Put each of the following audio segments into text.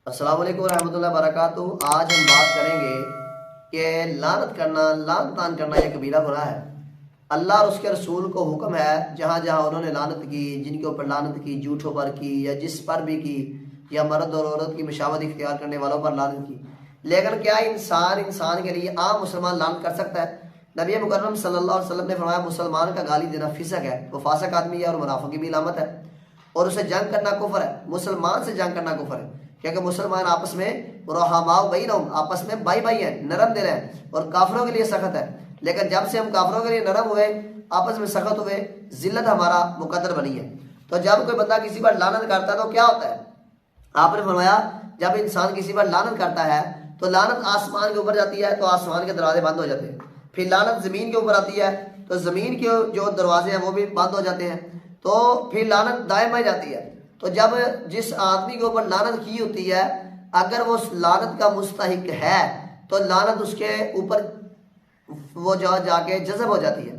السلام علیکم ورحمۃ اللہ وبرکاتہ۔ آج ہم بات کریں گے کہ لعنت کرنا، لعن طعن کرنا یہ کبیرہ گناہ ہے۔ اللہ اور اس کے رسول کو حکم ہے جہاں جہاں انہوں نے لعنت کی، جن کے اوپر لعنت کی، جھوٹوں پر کی یا جس پر بھی کی، یا مرد اور عورت کی مشابہت اختیار کرنے والوں پر لعنت کی، لیکن کیا انسان کے لیے عام مسلمان لعنت کر سکتا ہے؟ نبی مکرم صلی اللہ علیہ وسلم نے فرمایا مسلمان کا گالی دینا فسق ہے، وہ فاسق آدمی ہے اور منافق کی بھی علامت ہے، اور اسے جنگ کرنا کفر ہے۔ مسلمان سے جنگ کرنا کفر ہے، کیونکہ مسلمان آپس میں رحماء بینہم، آپس میں بھائی بھائی ہیں، نرم دل ہیں، اور کافروں کے لیے سخت ہے۔ لیکن جب سے ہم کافروں کے لیے نرم ہوئے، آپس میں سخت ہوئے، ذلت ہمارا مقدر بنی ہے۔ تو جب کوئی بندہ کسی پر لعنت کرتا ہے تو کیا ہوتا ہے؟ آپ نے فرمایا جب انسان کسی پر لعنت کرتا ہے تو لعنت آسمان کے اوپر جاتی ہے تو آسمان کے دروازے بند ہو جاتے ہیں، پھر لعنت زمین کے اوپر آتی ہے تو زمین کے جو دروازے ہیں وہ بھی بند ہو جاتے ہیں، تو پھر لعنت دائم ہو جاتی ہے۔ تو جب جس آدمی کے اوپر لعنت کی ہوتی ہے، اگر وہ اس لعنت کا مستحق ہے تو لعنت اس کے اوپر وہ جا کے جذب ہو جاتی ہے۔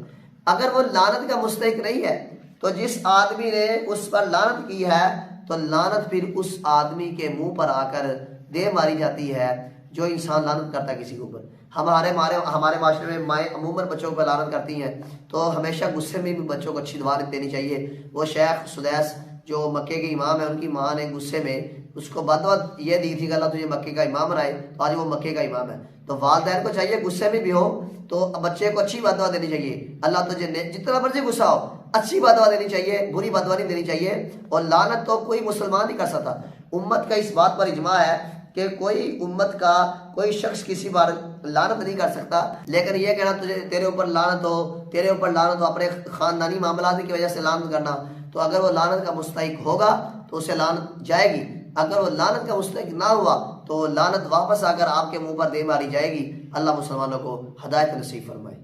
اگر وہ لعنت کا مستحق نہیں ہے تو جس آدمی نے اس پر لعنت کی ہے تو لعنت پھر اس آدمی کے منہ پر آ کر دے ماری جاتی ہے۔ جو انسان لعنت کرتا ہے کسی کے اوپر، ہمارے معاشرے میں مائیں عموماً بچوں پر لعنت کرتی ہیں، تو ہمیشہ غصے میں بھی بچوں کو اچھی دعا دینی چاہیے۔ وہ شیخ سدیس جو مکے کے امام ہیں، ان کی ماں نے غصے میں اس کو بد دعا یہ دی تھی کہ اللہ تجھے مکے کا امام بنائے، تو آج وہ مکے کا امام ہے۔ تو والدین کو چاہیے غصے میں بھی ہو تو بچے کو اچھی بد دعا دینی چاہیے، اللہ تجھے جتنا مرضی غصہ ہو اچھی بد دعا دینی چاہیے، بری بد دعا نہیں دینی چاہیے۔ اور لعنت تو کوئی مسلمان نہیں کر سکتا۔ امت کا اس بات پر اجماع ہے کہ کوئی امت کا کوئی شخص کسی پر لعنت نہیں کر سکتا، لیکن یہ کہنا تیرے اوپر لعنت ہو اپنے خاندانی معاملات کی وجہ سے لعنت کرنا، تو اگر وہ لعنت کا مستحق ہوگا تو اسے لعنت جائے گی، اگر وہ لعنت کا مستحق نہ ہوا تو لعنت واپس آ کر آپ کے منہ پر دے ماری جائے گی۔ اللہ مسلمانوں کو ہدایت نصیب فرمائے۔